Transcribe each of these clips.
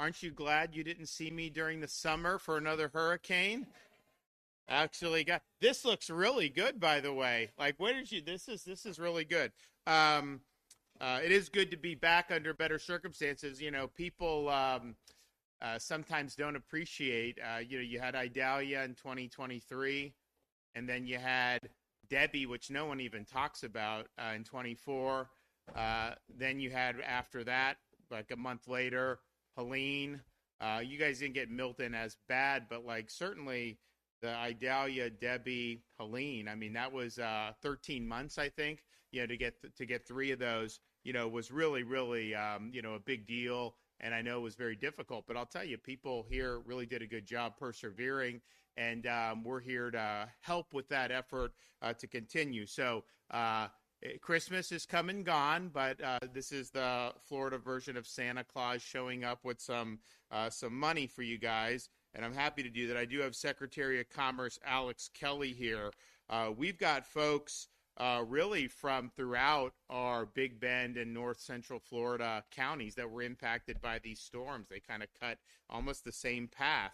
Aren't you glad you didn't see me during the summer for another hurricane? Actually, this looks really good, by the way. Like, where did you? This is really good. Um, it is good to be back under better circumstances. You know, people sometimes don't appreciate. You had Idalia in 2023, and then you had Debbie, which no one even talks about, in 24. Then you had after that, like a month later, Helene. You guys didn't get Milton as bad, but like certainly the Idalia, Debbie, Helene. I mean, that was 13 months, I think. To get three of those, was really, really, a big deal. And I know it was very difficult, but I'll tell you, people here really did a good job persevering, and we're here to help with that effort to continue. So Christmas is come and gone, but this is the Florida version of Santa Claus showing up with some money for you guys, and I'm happy to do that. I do have Secretary of Commerce Alex Kelly here. We've got folks really from throughout our Big Bend and North Central Florida counties that were impacted by these storms. They kind of cut almost the same path,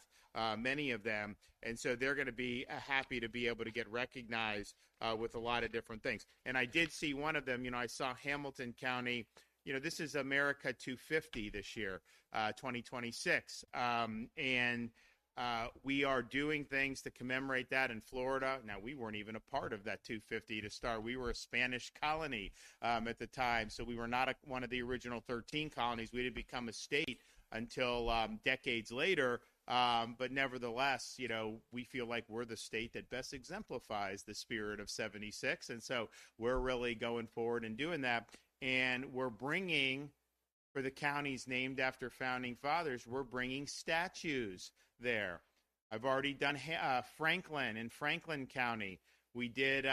many of them, and so they're going to be happy to be able to get recognized with a lot of different things. And I did see one of them. I saw Hamilton County. This is America 250 this year, 2026, and we are doing things to commemorate that in Florida. Now, we weren't even a part of that 250 to start. We were a Spanish colony at the time, so we were not one of the original 13 colonies. We didn't become a state until decades later. But nevertheless, we feel like we're the state that best exemplifies the spirit of 76. And so we're really going forward and doing that. And we're bringing, for the counties named after founding fathers, we're bringing statues there. I've already done Franklin in Franklin County. We did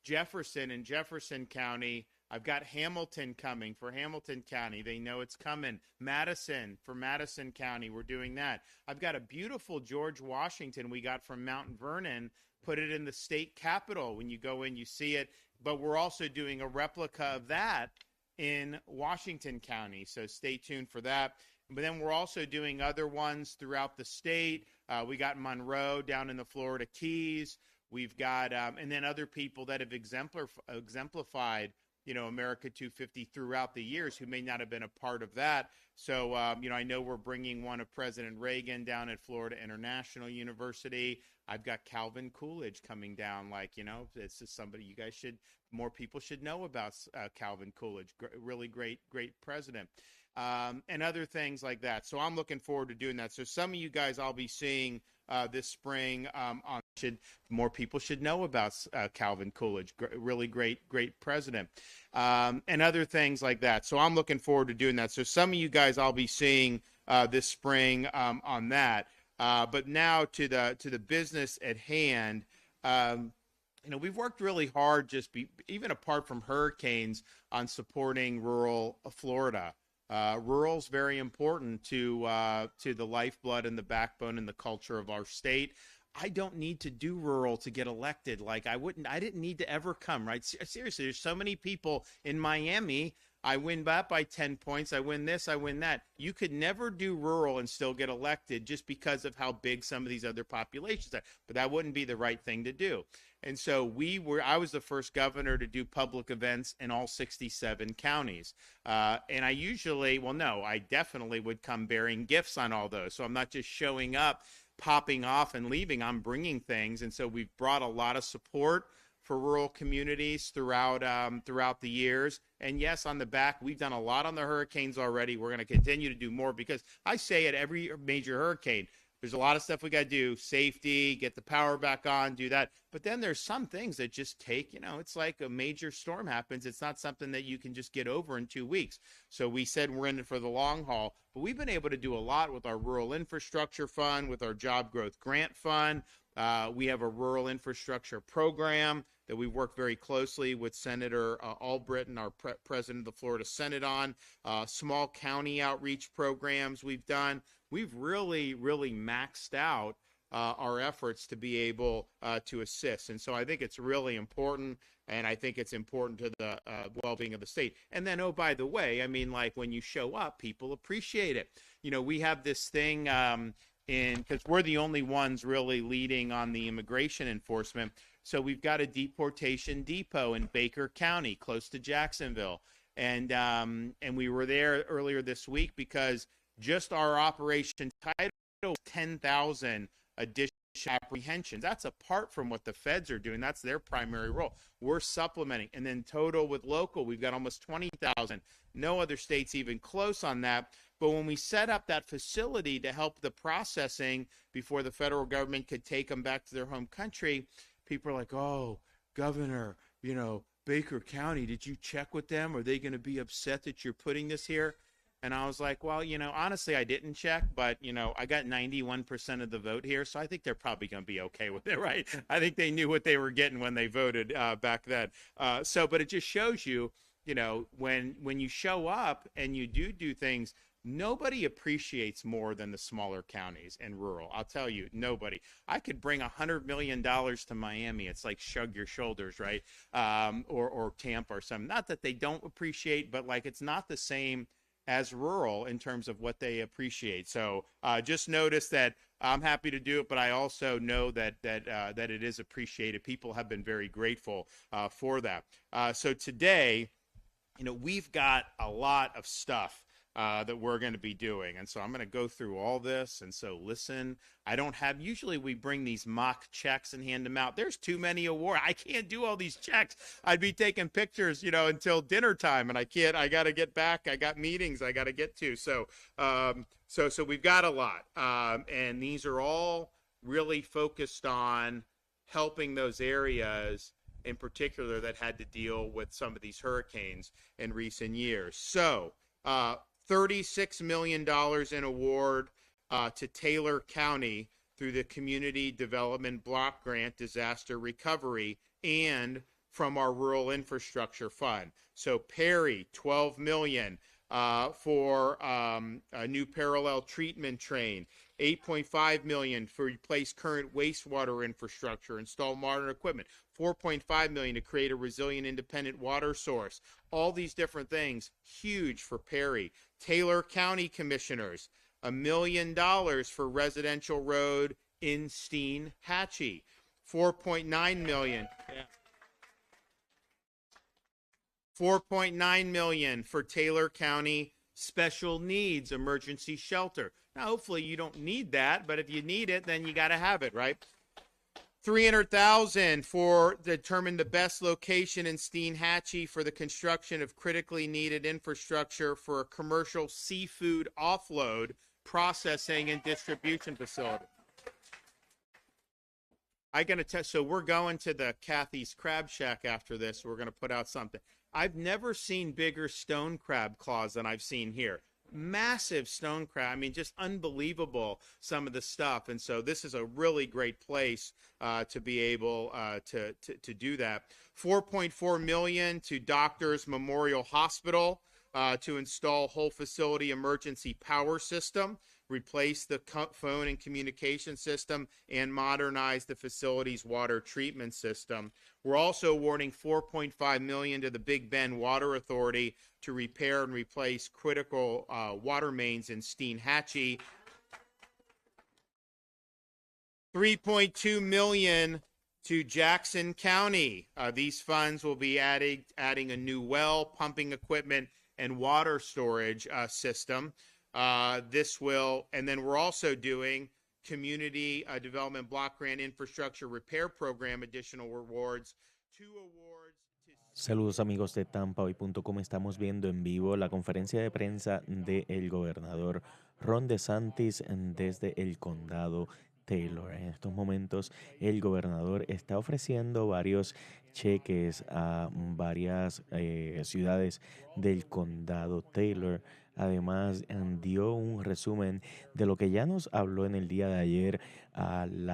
Jefferson in Jefferson County. I've got Hamilton coming for Hamilton County. They know it's coming. Madison for Madison County. We're doing that. I've got a beautiful George Washington we got from Mount Vernon. Put it in the state capitol. When you go in, you see it. But we're also doing a replica of that in Washington County. So stay tuned for that. But then we're also doing other ones throughout the state. We got Monroe down in the Florida Keys. We've got, and then other people that have exemplified, America 250 throughout the years who may not have been a part of that. So, I know we're bringing one of President Reagan down at Florida International University. I've got Calvin Coolidge coming down. This is somebody more people should know about Calvin Coolidge. Really great president. And other things like that. So I'm looking forward to doing that. So some of you guys I'll be seeing this spring. More people should know about Calvin Coolidge. Really great president. And other things like that. So I'm looking forward to doing that. So some of you guys I'll be seeing this spring on that. But now to the business at hand. We've worked really hard, even apart from hurricanes, on supporting rural Florida. Rural's very important to the lifeblood and the backbone and the culture of our state. I don't need to do rural to get elected. I didn't need to ever come, right? Seriously, there's so many people in Miami. I win that by 10 points. I win this, I win that. You could never do rural and still get elected just because of how big some of these other populations are. But that wouldn't be the right thing to do. And so I was the first governor to do public events in all 67 counties. And I definitely would come bearing gifts on all those. So I'm not just showing up, popping off and leaving. I'm bringing things. And so we've brought a lot of support for rural communities throughout the years. And yes, on the back, we've done a lot on the hurricanes already. We're going to continue to do more because I say at every major hurricane, there's a lot of stuff we got to do, safety, get the power back on, do that. But then there's some things that just take, it's like a major storm happens. It's not something that you can just get over in 2 weeks. So we said we're in it for the long haul. But we've been able to do a lot with our Rural Infrastructure Fund, with our Job Growth Grant Fund. We have a rural infrastructure program that we work very closely with Senator Albritton, our president of the Florida Senate, on. Small county outreach programs we've done. We've really, really maxed out our efforts to be able to assist. And so I think it's really important, and I think it's important to the well-being of the state. And then, oh, by the way, I mean, like when you show up, people appreciate it. You know, we have this thing because we're the only ones really leading on the immigration enforcement. So we've got a deportation depot in Baker County, close to Jacksonville. And we were there earlier this week because just our operation title 10,000 additional apprehensions. That's apart from what the feds are doing. That's their primary role. We're supplementing. And then total with local, we've got almost 20,000. No other state's even close on that. But when we set up that facility to help the processing before the federal government could take them back to their home country, people are like, oh, Governor, you know, Baker County, did you check with them? Are they going to be upset that you're putting this here? And I was like, well, you know, honestly, I didn't check, but, you know, I got 91% of the vote here, so I think they're probably going to be okay with it, right? I think they knew what they were getting when they voted back then. But it just shows you, you know, when you show up and you do things, nobody appreciates more than the smaller counties and rural. I'll tell you, nobody. I could bring $100 million to Miami. It's like shrug your shoulders, right? Or Tampa or something. Not that they don't appreciate, but like it's not the same as rural in terms of what they appreciate. So just notice that I'm happy to do it, but I also know that it is appreciated. People have been very grateful for that. So today, you know, we've got a lot of stuff that we're going to be doing. And so I'm going to go through all this. And so listen, usually we bring these mock checks and hand them out. There's too many awards. I can't do all these checks. I'd be taking pictures, you know, until dinner time, and I got to get back. I got meetings I got to get to. So we've got a lot. And these are all really focused on helping those areas in particular that had to deal with some of these hurricanes in recent years. So, $36 million in award to Taylor County through the Community Development Block Grant Disaster Recovery and from our Rural Infrastructure Fund. So Perry, $12 million for a new parallel treatment train. $8.5 million for replace current wastewater infrastructure, install modern equipment. $4.5 million to create a resilient independent water source. All these different things, huge for Perry. Taylor County Commissioners, $1 million for residential road in Steinhatchee. $4.9 million. Yeah. $4.9 million for Taylor County Special Needs Emergency Shelter. Now, hopefully you don't need that, but if you need it, then you got to have it, right? $300,000 for determine the best location in Steinhatchee for the construction of critically needed infrastructure for a commercial seafood offload, processing, and distribution facility. So we're going to the Kathy's Crab Shack after this. We're going to put out something. I've never seen bigger stone crab claws than I've seen here. Massive stone crab. I mean, just unbelievable, some of the stuff. And so this is a really great place to be able to do that. $4.4 million to Doctors Memorial Hospital to install whole facility emergency power system, replace the phone and communication system, and modernize the facility's water treatment system. We're also awarding $4.5 million to the Big Bend Water Authority to repair and replace critical water mains in Steinhatchee. $3.2 million to Jackson County. These funds will be adding a new well, pumping equipment, and water storage system. And then we're also doing Community Development Block Grant Infrastructure Repair Program, additional rewards, 2 awards. Saludos amigos de TampaHoy.com. Estamos viendo en vivo la conferencia de prensa del gobernador Ron DeSantis desde el condado Taylor. En estos momentos el gobernador está ofreciendo varios cheques a varias ciudades del condado Taylor. Además, dio un resumen de lo que ya nos habló en el día de ayer al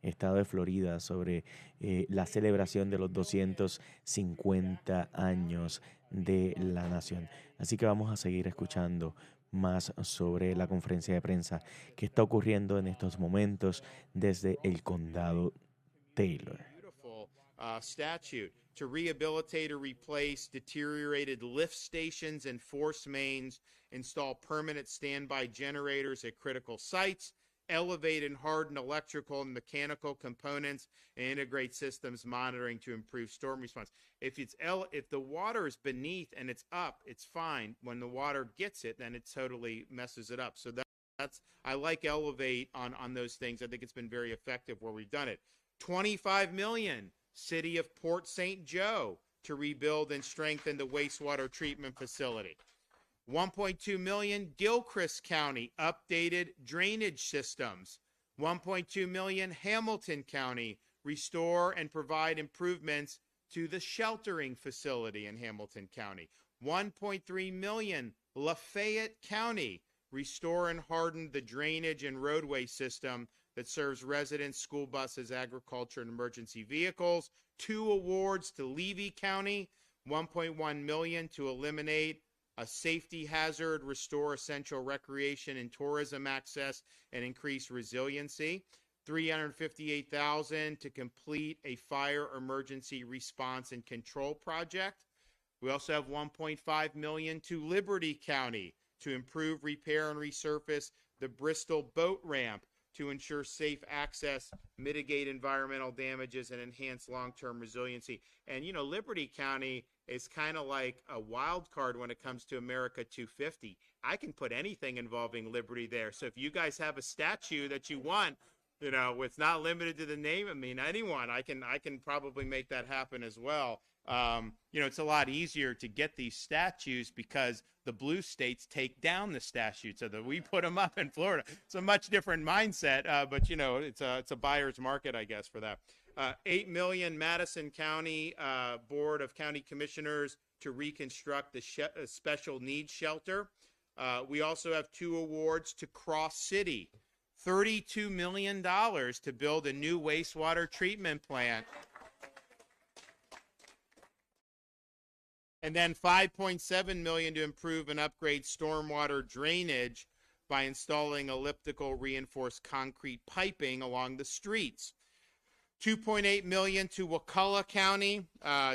estado de Florida sobre la celebración de los 250 años de la nación. Así que vamos a seguir escuchando más sobre la conferencia de prensa que está ocurriendo en estos momentos desde el condado Taylor. Statute to rehabilitate or replace deteriorated lift stations and force mains, install permanent standby generators at critical sites, elevate and harden electrical and mechanical components, and integrate systems monitoring to improve storm response. If the water is beneath and it's up, it's fine. When the water gets it, then it totally messes it up. So I like elevate on those things. I think it's been very effective where we've done it. $25 million, City of Port St. Joe, to rebuild and strengthen the wastewater treatment facility. $1.2 million, Gilchrist County, updated drainage systems. $1.2 million, Hamilton County, restore and provide improvements to the sheltering facility in Hamilton County. $1.3 million, Lafayette County, restore and harden the drainage and roadway system that serves residents, school buses, agriculture, and emergency vehicles. 2 awards to Levy County, $1.1 million to eliminate a safety hazard, restore essential recreation and tourism access, and increase resiliency. $358,000 to complete a fire emergency response and control project. We also have $1.5 million to Liberty County to improve, repair, and resurface the Bristol boat ramp to ensure safe access, mitigate environmental damages, and enhance long-term resiliency. And, you know, Liberty County is kind of like a wild card when it comes to America 250. I can put anything involving Liberty there. So if you guys have a statue that you want, you know, it's not limited to the name. I mean, anyone, I can probably make that happen as well. You know, it's a lot easier to get these statues because the blue states take down the statue so that we put them up in Florida. It's a much different mindset, but you know, it's a buyer's market, I guess, for that. $8 million, Madison County Board of County Commissioners to reconstruct the special needs shelter. We also have 2 awards to Cross City, $32 million to build a new wastewater treatment plant. And then $5.7 million to improve and upgrade stormwater drainage by installing elliptical reinforced concrete piping along the streets. $2.8 million to Wakulla County,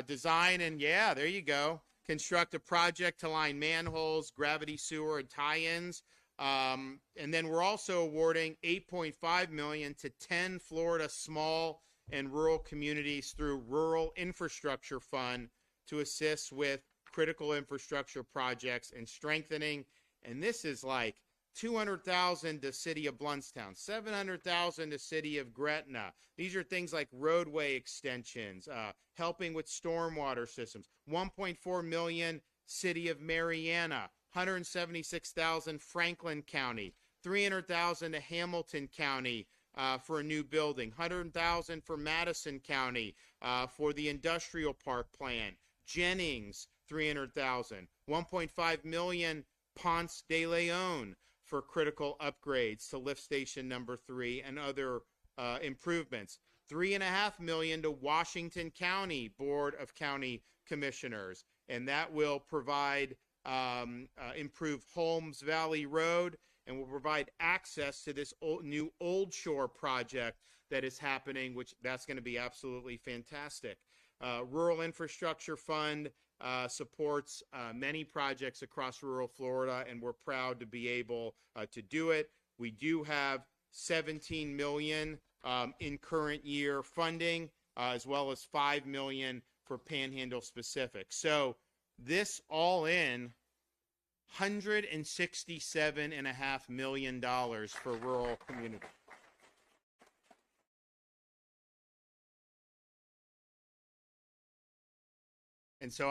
design and, yeah, there you go, construct a project to line manholes, gravity sewer, and tie-ins. And then we're also awarding $8.5 million to 10 Florida small and rural communities through Rural Infrastructure Fund to assist with critical infrastructure projects and strengthening. And this is like $200,000 to City of Bluntstown, $700,000 to City of Gretna. These are things like roadway extensions, helping with stormwater systems. $1.4 million City of Mariana, $176,000 Franklin County, $300,000 to Hamilton County for a new building, $100,000 for Madison County for the industrial park plan. Jennings, $300,000. $1.5 million Ponce de Leon for critical upgrades to lift station number 3 and other improvements. $3.5 million to Washington County Board of County Commissioners, and that will provide improve Holmes Valley Road and will provide access to this new Old Shore project that is happening, which that's going to be absolutely fantastic. Rural Infrastructure Fund supports many projects across rural Florida, and we're proud to be able to do it. We do have $17 million in current year funding, as well as $5 million for Panhandle specific. So this all in, $167.5 million for rural communities. And so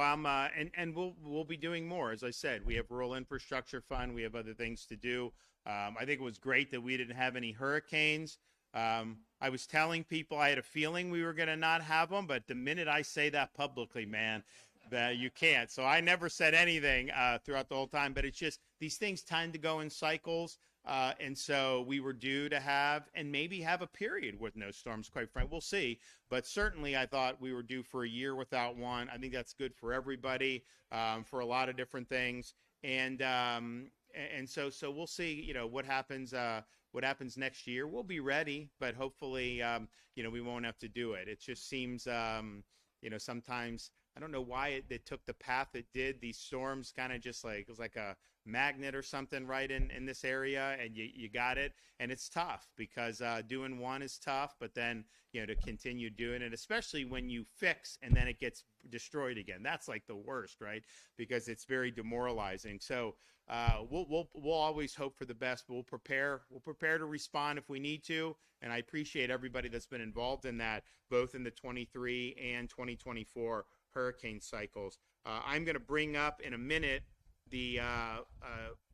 we'll be doing more. As I said, we have Rural Infrastructure Fund. We have other things to do. I think it was great that we didn't have any hurricanes. I was telling people I had a feeling we were going to not have them, but the minute I say that publicly, man, that you can't. So I never said anything throughout the whole time, but it's just these things tend to go in cycles. And so we were due to have and maybe have a period with no storms, quite frankly. We'll see. But certainly I thought we were due for a year without one. I think that's good for everybody, for a lot of different things. And and so we'll see, what happens next year. We'll be ready, but hopefully, we won't have to do it. It just seems, sometimes I don't know why it took the path it did. These storms kind of just like, it was like a magnet or something right in this area, and you got it. And it's tough because doing one is tough, but then, to continue doing it, especially when you fix and then it gets destroyed again. That's like the worst, right? Because it's very demoralizing. So we'll always hope for the best, but we'll prepare to respond if we need to. And I appreciate everybody that's been involved in that, both in the 23 and 2024 hurricane cycles. I'm going to bring up in a minute the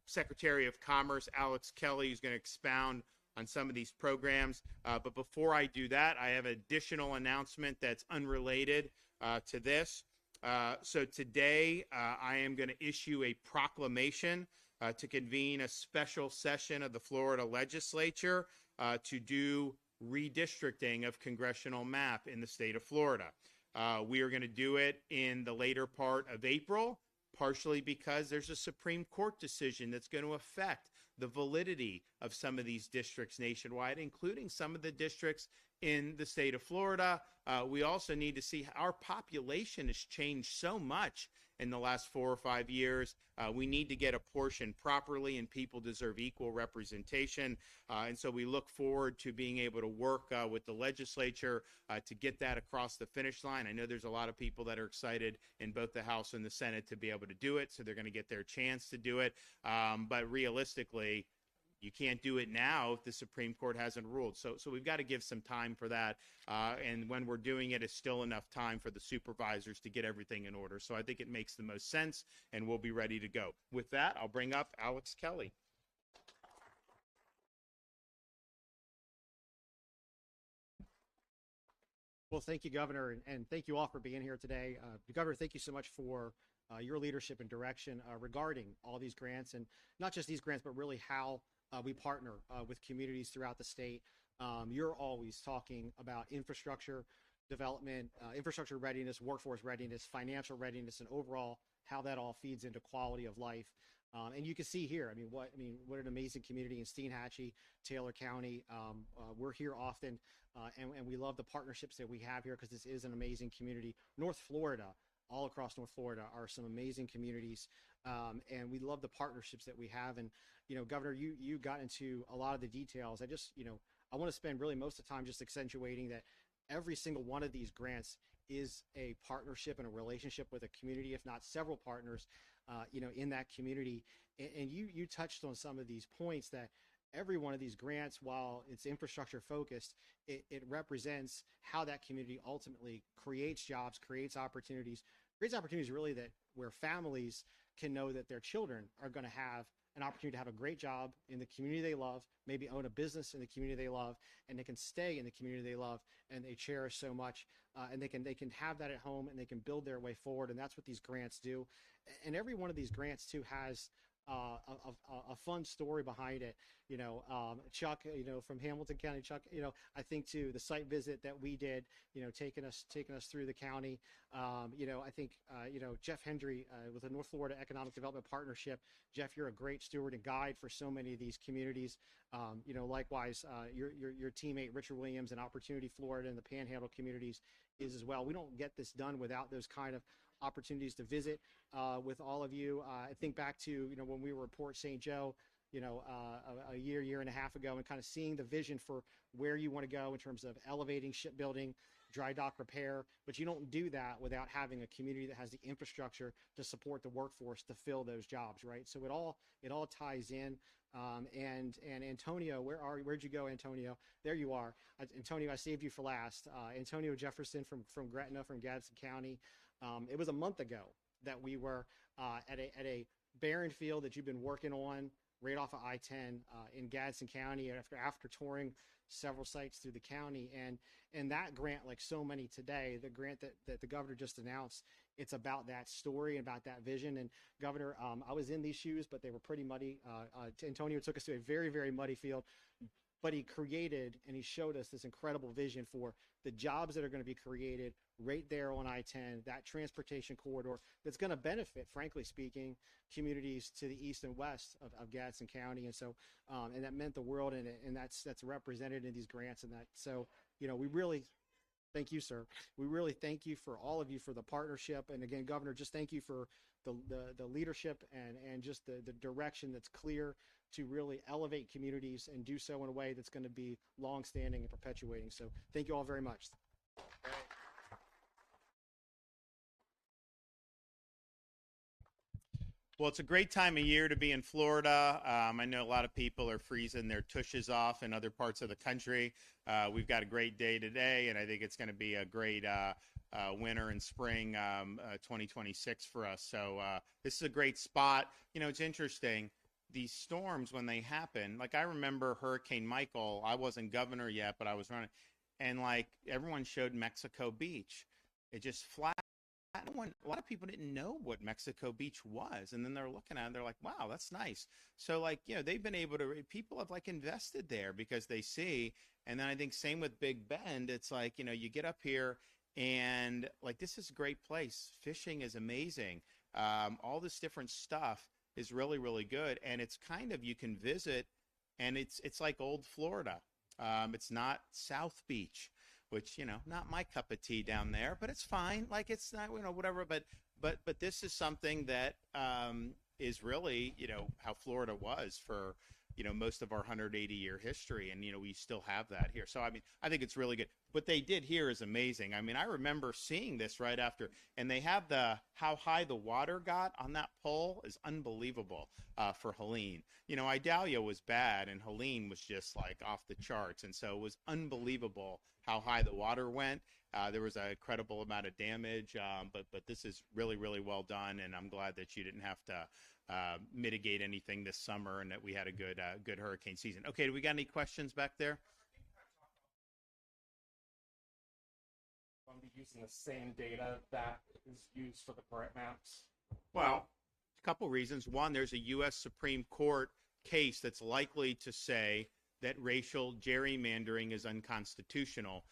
Secretary of Commerce, Alex Kelly, who's going to expound on some of these programs. But before I do that, I have an additional announcement that's unrelated to this. So today, I am going to issue a proclamation to convene a special session of the Florida legislature to do redistricting of congressional map in the state of Florida. We are going to do it in the later part of April, partially because there's a Supreme Court decision that's going to affect the validity of some of these districts nationwide, including some of the districts in the state of Florida. We also need to see our population has changed so much in the last 4 or 5 years. We need to get apportioned properly, and people deserve equal representation. And so we look forward to being able to work with the legislature to get that across the finish line. I know there's a lot of people that are excited in both the House and the Senate to be able to do it, so they're going to get their chance to do it. But realistically, you can't do it now if the Supreme Court hasn't ruled. So we've got to give some time for that. And when we're doing it, it's still enough time for the supervisors to get everything in order. So I think it makes the most sense, and we'll be ready to go. With that, I'll bring up Alex Kelly. Well, thank you, Governor, and thank you all for being here today. Governor, thank you so much for your leadership and direction regarding all these grants, and not just these grants, but really how we partner with communities throughout the state. You're always talking about infrastructure development, infrastructure readiness, workforce readiness, financial readiness, and overall how that all feeds into quality of life. And you can see here, what an amazing community in Steinhatchee, Taylor County. We're here often, and we love the partnerships that we have here because this is an amazing community. North Florida, all across North Florida, are some amazing communities, and we love the partnerships that we have. And Governor, you got into a lot of the details. I want to spend really most of the time just accentuating that every single one of these grants is a partnership and a relationship with a community, if not several partners, in that community. And you touched on some of these points that every one of these grants, while it's infrastructure focused, it represents how that community ultimately creates jobs, creates opportunities really that where families can know that their children are going to have an opportunity to have a great job in the community they love, maybe own a business in the community they love, and they can stay in the community they love and they cherish so much, and they can have that at home, and they can build their way forward. And that's what these grants do. And every one of these grants too has a fun story behind it. Chuck, from Hamilton County, Chuck, I think too, the site visit that we did, taking us through the county. I think, Jeff Hendry with the North Florida Economic Development Partnership. Jeff, you're a great steward and guide for so many of these communities. Likewise, your teammate Richard Williams and Opportunity Florida and the Panhandle communities is as well. We don't get this done without those kind of opportunities to visit with all of you. I think back to when we were at Port St. Joe, a year and a half ago, and kind of seeing the vision for where you want to go in terms of elevating shipbuilding, dry dock repair. But you don't do that without having a community that has the infrastructure to support the workforce to fill those jobs, right? So it all ties in. And Antonio, where'd you go, Antonio? There you are. Antonio, I saved you for last. Antonio Jefferson from Gretna, from Gadsden County. It was a month ago that we were at a barren field that you've been working on right off of I-10 in Gadsden County after touring several sites through the county. And that grant, like so many today, the grant that the governor just announced, it's about that story, about that vision. And Governor, I was in these shoes, but they were pretty muddy. Antonio took us to a very, very muddy field. but he created and he showed us this incredible vision for the jobs that are going to be created right there on I-10, that transportation corridor that's going to benefit, frankly speaking, communities to the east and west of Gadsden County. And so, and that meant the world, and that's represented in these grants. And that, so, you know, we really, thank you, sir. We really thank you for all of you for the partnership. And again, Governor, just thank you for the leadership and just the direction that's clear to really elevate communities and do so in a way that's going to be longstanding and perpetuating. So thank you all very much. Well, it's a great time of year to be in Florida. I know a lot of people are freezing their tushes off in other parts of the country. We've got a great day today, and I think it's going to be a great winter and spring 2026 for us. So this is a great spot. You know, it's interesting. These storms, when they happen, like I remember Hurricane Michael, I wasn't governor yet, but I was running, and like everyone showed Mexico Beach. It just flat. A lot of people didn't know what Mexico Beach was, and then they're looking at it, they're like, wow, that's nice. So like, you know, they've been able to, people have like invested there because they see. And then I think same with Big Bend. It's like, you know, you get up here and like, this is a great place. Fishing is amazing. All this different stuff is really, really good. And it's kind of, you can visit, and it's like old Florida. It's not South Beach, which, you know, not my cup of tea down there, but it's fine. Like, it's not, you know, whatever. But this is something that is really, you know, how Florida was for, you know, most of our 180-year history. And, you know, we still have that here. So, I mean, I think it's really good. What they did here is amazing. I mean, I remember seeing this right after, and they have how high the water got on that pole is unbelievable for Helene. You know, Idalia was bad, and Helene was just like off the charts. And so it was unbelievable how high the water went. There was a credible amount of damage, but this is really, really well done. And I'm glad that you didn't have to mitigate anything this summer, and that we had a good hurricane season. Okay, do we got any questions back there? I'm using the same data that is used for the current maps. Well, a couple reasons. One, there's a U.S. Supreme Court case that's likely to say that racial gerrymandering is unconstitutional.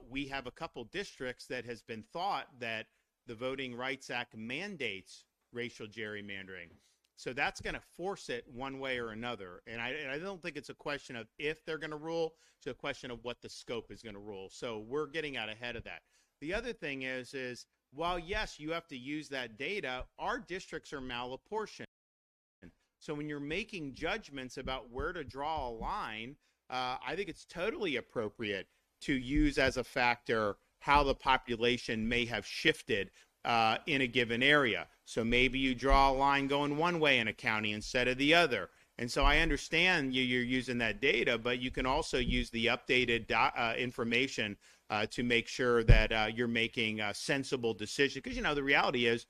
We have a couple districts that has been thought that the Voting Rights Act mandates racial gerrymandering. So that's going to force it one way or another. And I don't think it's a question of if they're going to rule, it's a question of what the scope is going to rule. So we're getting out ahead of that. The other thing is while, yes, you have to use that data, our districts are malapportioned. So when you're making judgments about where to draw a line, I think it's totally appropriate to use as a factor how the population may have shifted in a given area. So maybe you draw a line going one way in a county instead of the other. And so I understand you're using that data, but you can also use the updated information to make sure that you're making a sensible decision. Because, you know, the reality is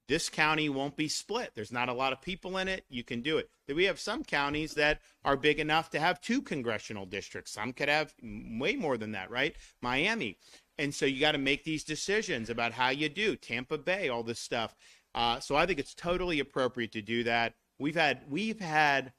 this county won't be split. There's not a lot of people in it. You can do it. We have some counties that are big enough to have 2 congressional districts. Some could have way more than that, right? Miami. And so you got to make these decisions about how you do. Tampa Bay, all this stuff. So I think it's totally appropriate to do that. We've had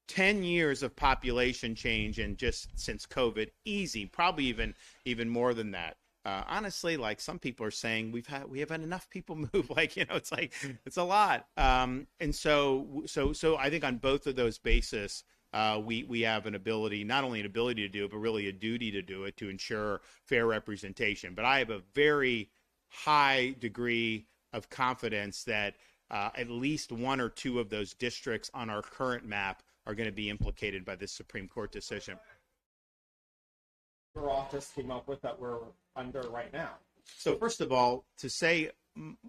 10 years of population change and just since COVID, easy, probably even more than that. Honestly, like some people are saying, we have had enough people move. Like, you know, it's like it's a lot. And so I think on both of those bases, we have an ability, not only an ability to do it, but really a duty to do it to ensure fair representation. But I have a very high degree of confidence that at least 1 or 2 of those districts on our current map are going to be implicated by this Supreme Court decision. Your office came up with that we're under right now. So first of all, to say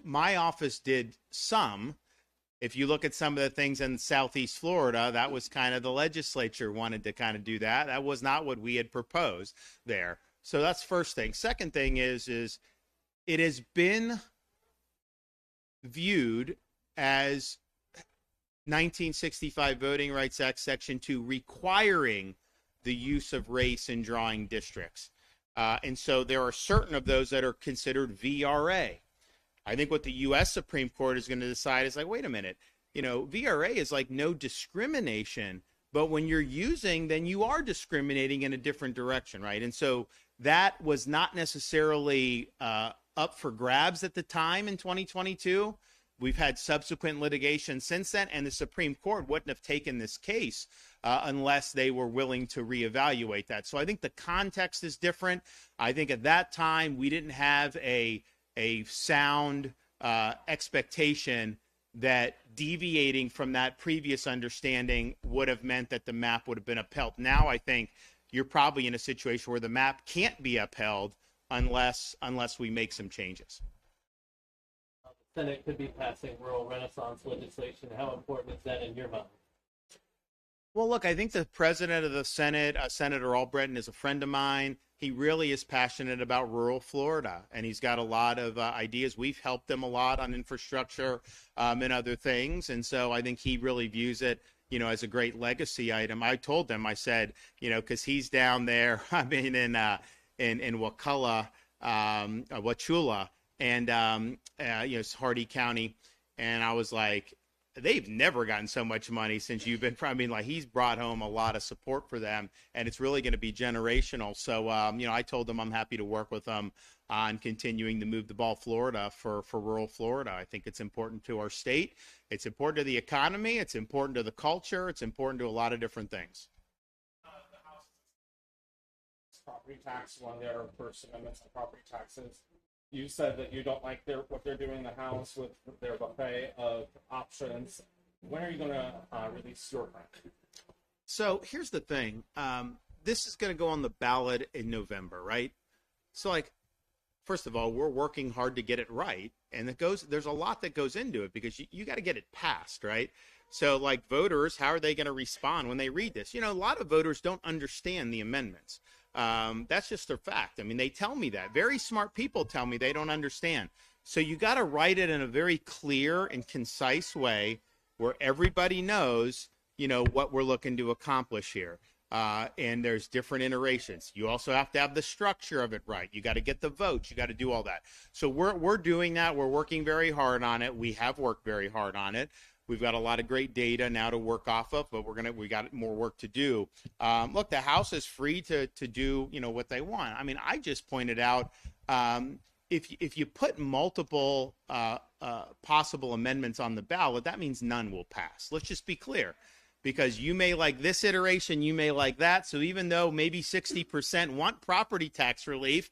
my office did some, if you look at some of the things in Southeast Florida, that was kind of the legislature wanted to kind of do that. That was not what we had proposed there. So that's first thing. Second thing is it has been viewed as 1965 Voting Rights Act Section 2 requiring the use of race in drawing districts. And so there are certain of those that are considered VRA. I think what the U.S. Supreme Court is going to decide is like, wait a minute, you know, VRA is like no discrimination But when you're using, then you are discriminating in a different direction, right? And so that was not necessarily up for grabs at the time in 2022. We've had subsequent litigation since then, and the Supreme Court wouldn't have taken this case unless they were willing to reevaluate that. So I think the context is different. I think at that time we didn't have a sound expectation that deviating from that previous understanding would have meant that the map would have been upheld. Now I think you're probably in a situation where the map can't be upheld unless we make some changes. The Senate could be passing rural renaissance legislation. How important is that in your mind? Well, look, I think the president of the Senate, Senator Albritton, is a friend of mine. He really is passionate about rural Florida, and he's got a lot of ideas. We've helped him a lot on infrastructure and other things, and so I think he really views it, as a great legacy item. I told him, I said, because he's down there, I mean, in Wachula, and Hardee County, and I was like, they've never gotten so much money since you've been. I mean, like, he's brought home a lot of support for them, and it's really going to be generational. So, I told them I'm happy to work with them on continuing to move the ball Florida for rural Florida. I think it's important to our state. It's important to the economy. It's important to the culture. It's important to a lot of different things. The House property tax, one of their first amendments on property taxes. You said that you don't like what they're doing in the House with their buffet of options. When are you going to release your plan? So here's the thing. This is going to go on the ballot in November, right? So, first of all, we're working hard to get it right. And there's a lot that goes into it because you got to get it passed, right? So, voters, how are they going to respond when they read this? A lot of voters don't understand the amendments. That's just a fact. I mean, they tell me that. Very smart people tell me they don't understand. So you got to write it in a very clear and concise way where everybody knows, what we're looking to accomplish here. And there's different iterations. You also have to have the structure of it right. You got to get the votes. You got to do all that. So we're doing that. We're working very hard on it. We have worked very hard on it. We've got a lot of great data now to work off of, but we got more work to do. Look, the House is free to do, what they want. I mean, I just pointed out, if you put multiple possible amendments on the ballot, that means none will pass. Let's just be clear, because you may like this iteration, you may like that. So even though maybe 60% want property tax relief,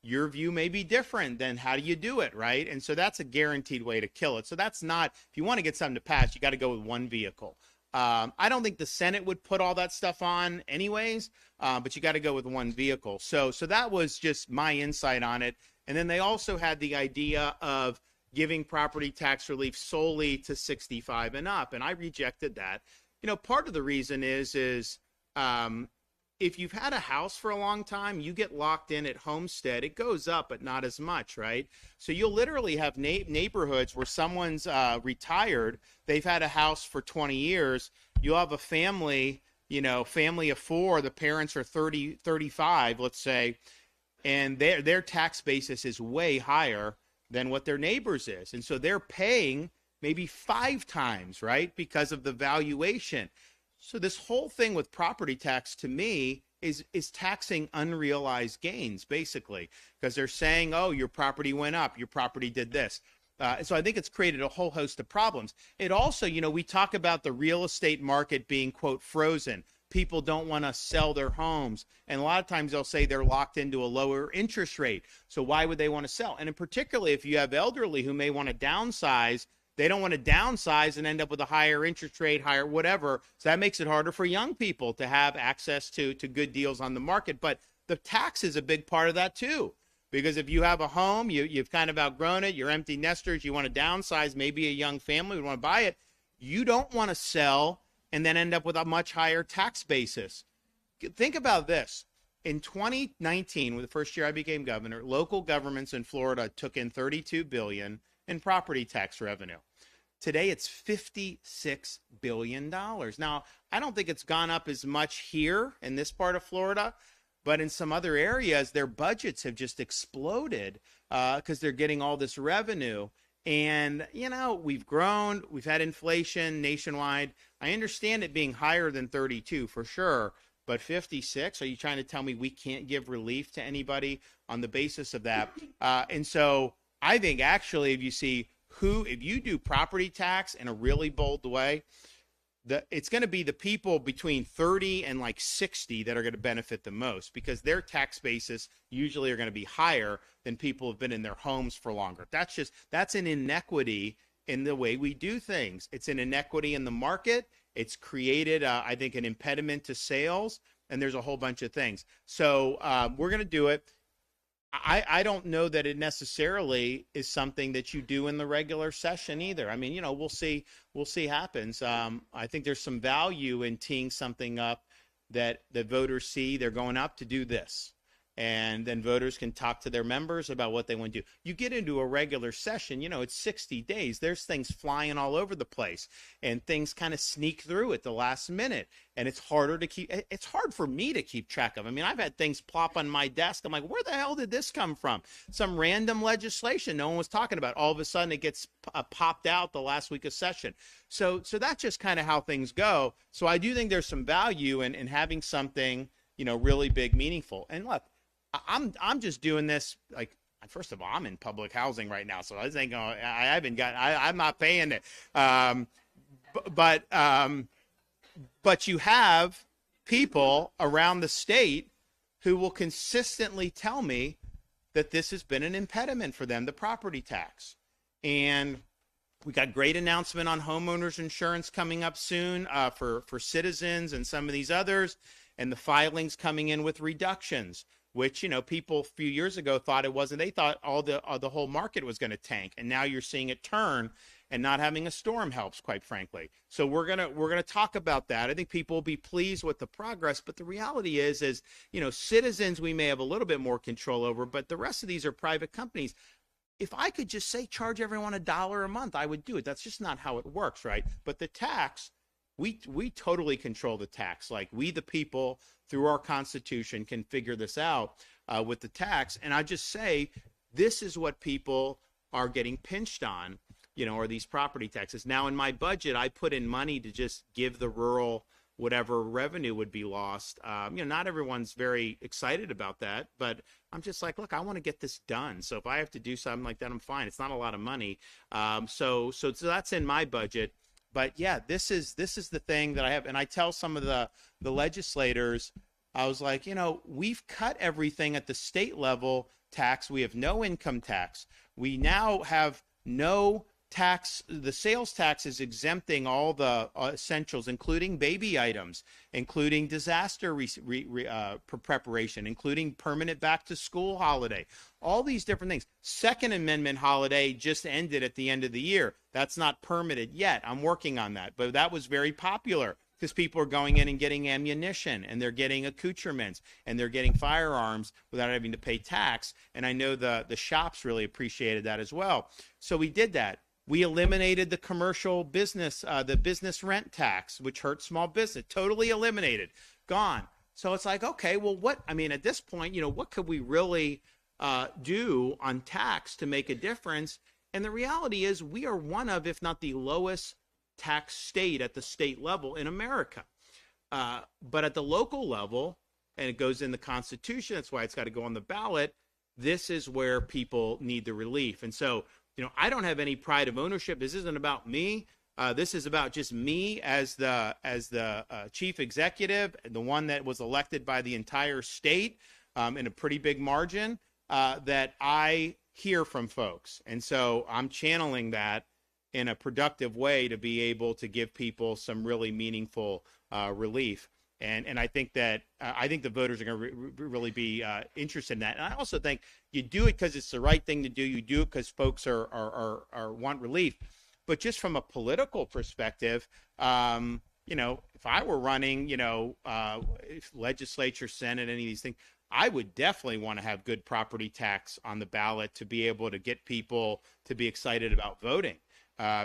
your view may be different. Then how do you do it, right? And so that's a guaranteed way to kill it. So that's not, if you want to get something to pass, you got to go with one vehicle. I don't think the Senate would put all that stuff on anyways, but you got to go with one vehicle. So that was just my insight on it. And then they also had the idea of giving property tax relief solely to 65 and up, and I rejected that. Part of the reason is if you've had a house for a long time, you get locked in at homestead. It goes up, but not as much, right? So you'll literally have neighborhoods where someone's retired. They've had a house for 20 years. You'll have a family, family of four. The parents are 30, 35, let's say, and their tax basis is way higher than what their neighbors is. And so they're paying maybe 5 times, right, because of the valuation. So this whole thing with property tax, to me, is taxing unrealized gains, basically, because they're saying, oh, your property went up, your property did this. So I think it's created a whole host of problems. It also, we talk about the real estate market being, quote, frozen. People don't want to sell their homes. And a lot of times they'll say they're locked into a lower interest rate. So why would they want to sell? And in particular, if you have elderly who may want to downsize, they don't want to downsize and end up with a higher interest rate, higher whatever. So that makes it harder for young people to have access to good deals on the market. But the tax is a big part of that too. Because if you have a home, you've kind of outgrown it, you're empty nesters, you want to downsize, maybe a young family would want to buy it. You don't want to sell and then end up with a much higher tax basis. Think about this. In 2019, the first year I became governor, local governments in Florida took in $32 billion in property tax revenue. Today, it's $56 billion. Now, I don't think it's gone up as much here in this part of Florida, but in some other areas, their budgets have just exploded because they're getting all this revenue. And, we've grown, we've had inflation nationwide. I understand it being higher than 32 for sure, but 56, are you trying to tell me we can't give relief to anybody on the basis of that? And so I think actually if you do property tax in a really bold way, it's going to be the people between 30 and like 60 that are going to benefit the most, because their tax basis usually are going to be higher than people who've been in their homes for longer. That's an inequity in the way we do things. It's an inequity in the market. It's created, I think, an impediment to sales, and there's a whole bunch of things. So we're going to do it. I don't know that it necessarily is something that you do in the regular session either. I mean, we'll see happens. I think there's some value in teeing something up that the voters see they're going up to do this. And then voters can talk to their members about what they want to do. You get into a regular session, it's 60 days. There's things flying all over the place, and things kind of sneak through at the last minute. And it's hard for me to keep track of. I mean, I've had things plop on my desk. I'm like, where the hell did this come from? Some random legislation no one was talking about. All of a sudden it gets popped out the last week of session. So that's just kind of how things go. So I do think there's some value in having something, really big, meaningful. And look, I'm just doing this, like, first of all, I'm in public housing right now, so I think I'm not paying it. But you have people around the state who will consistently tell me that this has been an impediment for them, the property tax. And we got great announcement on homeowners insurance coming up soon for Citizens and some of these others, and the filings coming in with reductions, which, people a few years ago thought it wasn't. They thought the whole market was going to tank, and now you're seeing it turn, and not having a storm helps, quite frankly. So we're gonna talk about that. I think people will be pleased with the progress, but the reality is Citizens we may have a little bit more control over, but the rest of these are private companies. If I could just say charge everyone $1 a month, I would do it. That's just not how it works, right? But the tax, we totally control the tax. Like, we the people through our Constitution can figure this out with the tax. And I just say this is what people are getting pinched on, are these property taxes. Now in my budget, I put in money to just give the rural whatever revenue would be lost. Not everyone's very excited about that, but I'm just like, look, I want to get this done. So if I have to do something like that, I'm fine. It's not a lot of money. So that's in my budget. But yeah, this is the thing that I have. And I tell some of the legislators, I was like, we've cut everything at the state level tax. We have no income tax. We now have no tax. The sales tax is exempting all the essentials, including baby items, including disaster preparation, including permanent back to school holiday, all these different things. Second Amendment holiday just ended at the end of the year. That's not permitted yet. I'm working on that, but that was very popular because people are going in and getting ammunition, and they're getting accoutrements, and they're getting firearms without having to pay tax. And I know the shops really appreciated that as well. So we did that. We eliminated the commercial business, the business rent tax, which hurt small business. Totally eliminated, gone. So it's like, okay, well, at this point, what could we really do on tax to make a difference? And the reality is we are one of, if not the lowest tax state at the state level in America. But at the local level, and it goes in the Constitution, that's why it's got to go on the ballot, this is where people need the relief. And so, I don't have any pride of ownership. This isn't about me. This is about just me as the chief executive, the one that was elected by the entire state in a pretty big margin, that I hear from folks. And so I'm channeling that in a productive way to be able to give people some really meaningful relief. And I think that I think the voters are going to really be interested in that. And I also think you do it because it's the right thing to do. You do it because folks are want relief. But just from a political perspective, if I were running, legislature, Senate, any of these things, I would definitely want to have good property tax on the ballot to be able to get people to be excited about voting.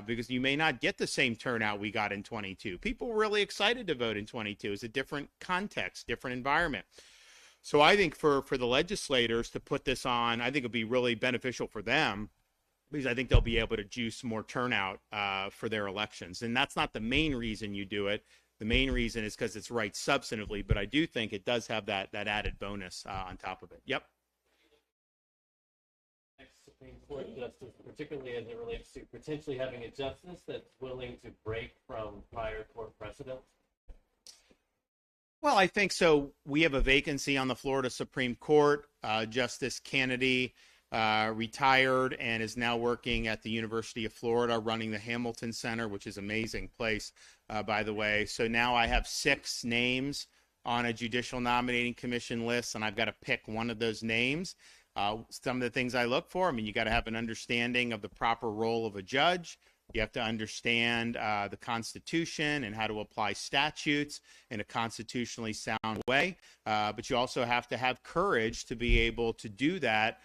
Because you may not get the same turnout we got in 22. People were really excited to vote in 22. It's a different context, different environment. So I think for the legislators to put this on, I think it would be really beneficial for them because I think they'll be able to juice more turnout for their elections. And that's not the main reason you do it. The main reason is because it's right substantively, but I do think it does have that added bonus on top of it. Yep. Supreme Court justice, particularly as it relates to potentially having a justice that's willing to break from prior court precedents? Well, I think so. We have a vacancy on the Florida Supreme Court. Justice Kennedy retired and is now working at the University of Florida, running the Hamilton Center, which is an amazing place, by the way. So now I have 6 names on a judicial nominating commission list, and I've got to pick one of those names. Some of the things I look for, I mean, you got to have an understanding of the proper role of a judge. You have to understand the Constitution and how to apply statutes in a constitutionally sound way. But you also have to have courage to be able to do that,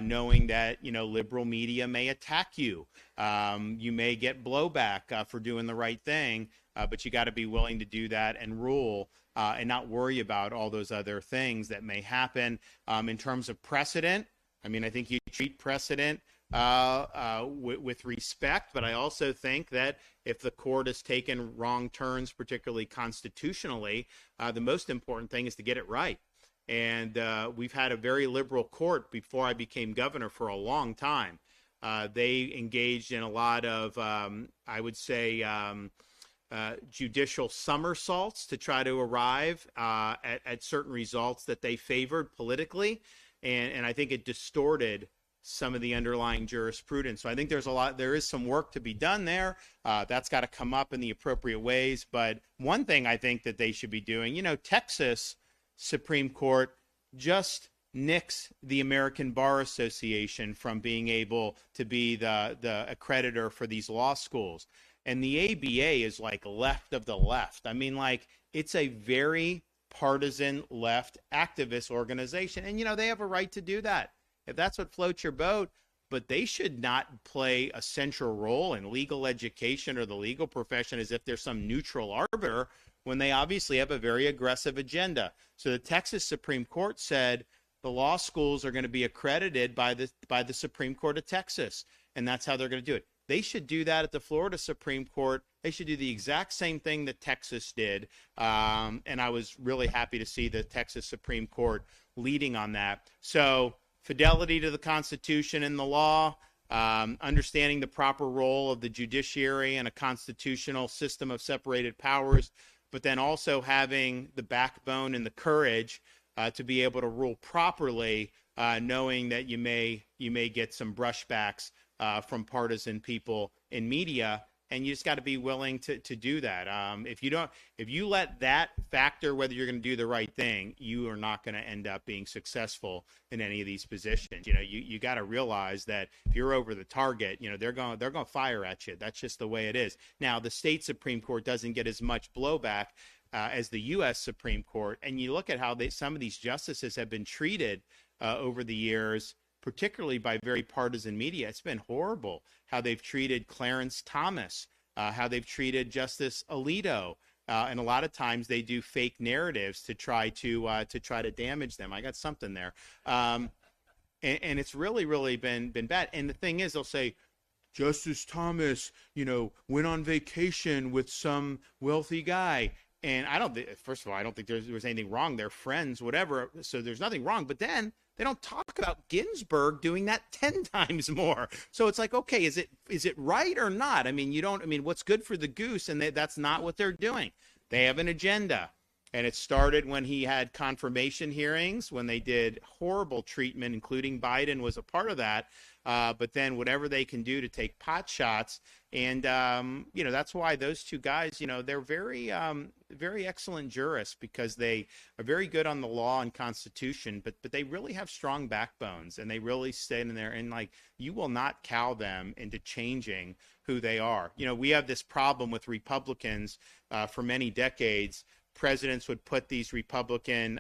knowing that, liberal media may attack you. You may get blowback for doing the right thing, but you got to be willing to do that and rule and not worry about all those other things that may happen. In terms of precedent, I mean, I think you treat precedent with respect, but I also think that if the court has taken wrong turns, particularly constitutionally, the most important thing is to get it right. And we've had a very liberal court before I became governor for a long time. They engaged in a lot of, I would say, judicial somersaults to try to arrive at certain results that they favored politically. And I think it distorted some of the underlying jurisprudence. So I think there is some work to be done there. That's got to come up in the appropriate ways. But one thing I think that they should be doing, Texas Supreme Court just nixed the American Bar Association from being able to be the accreditor for these law schools. And the ABA is like left of the left. I mean, like, it's a very partisan left activist organization. And, they have a right to do that if that's what floats your boat. But they should not play a central role in legal education or the legal profession as if they're some neutral arbiter when they obviously have a very aggressive agenda. So the Texas Supreme Court said the law schools are going to be accredited by the Supreme Court of Texas, and that's how they're going to do it. They should do that at the Florida Supreme Court. They should do the exact same thing that Texas did. And I was really happy to see the Texas Supreme Court leading on that. So fidelity to the Constitution and the law, understanding the proper role of the judiciary and a constitutional system of separated powers, but then also having the backbone and the courage to be able to rule properly, knowing that you may get some brushbacks from partisan people in media, and you just got to be willing to do that. If you let that factor whether you're going to do the right thing, you are not going to end up being successful in any of these positions. You got to realize that if you're over the target, they're going to fire at you. That's just the way it is. Now, the state Supreme Court doesn't get as much blowback as the U.S. Supreme Court, and you look at how some of these justices have been treated over the years, particularly by very partisan media. It's been horrible how they've treated Clarence Thomas, how they've treated Justice Alito, and a lot of times they do fake narratives to try to damage them. I got something there, and it's really been bad. And the thing is, they'll say, Justice Thomas, went on vacation with some wealthy guy. And first of all, I don't think there's anything wrong. They're friends, whatever. So there's nothing wrong. But then they don't talk about Ginsburg doing that 10 times more. So it's like, okay, is it right or not? I mean, what's good for the goose? And that's not what they're doing. They have an agenda. And it started when he had confirmation hearings, when they did horrible treatment, including Biden was a part of that. But then whatever they can do to take pot shots. And, that's why those two guys, they're very, very excellent jurists, because they are very good on the law and Constitution, but they really have strong backbones, and they really stay in there, and you will not cow them into changing who they are. We have this problem with Republicans for many decades. Presidents would put these Republican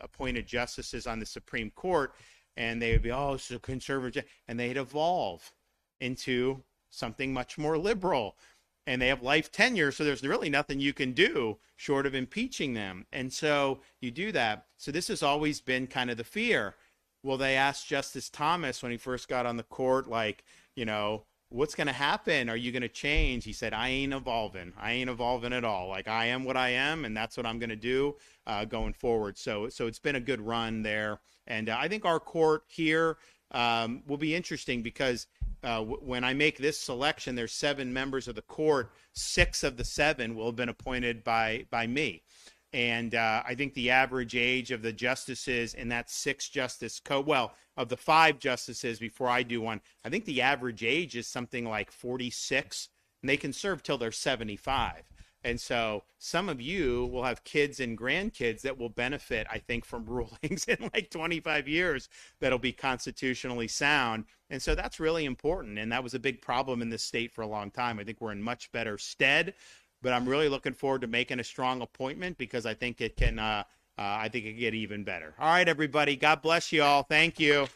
appointed justices on the Supreme Court, and they would be, so conservative, and they'd evolve into something much more liberal. And they have life tenure, so there's really nothing you can do short of impeaching them. And so you do that. So this has always been kind of the fear. Well, they asked Justice Thomas when he first got on the court, what's going to happen? Are you going to change? He said, I ain't evolving. I ain't evolving at all. Like, I am what I am, and that's what I'm going to do going forward. So it's been a good run there. And I think our court here will be interesting because when I make this selection, there's 7 members of the court. 6 of the 7 will have been appointed by me. And I think the average age of the justices in that 6-justice of the 5 justices before I do one, I think the average age is something like 46, and they can serve till they're 75. And so some of you will have kids and grandkids that will benefit, I think, from rulings in like 25 years that'll be constitutionally sound. And so that's really important. And that was a big problem in this state for a long time. I think we're in much better stead. But I'm really looking forward to making a strong appointment because I think it can get even better. All right, everybody. God bless you all. Thank you.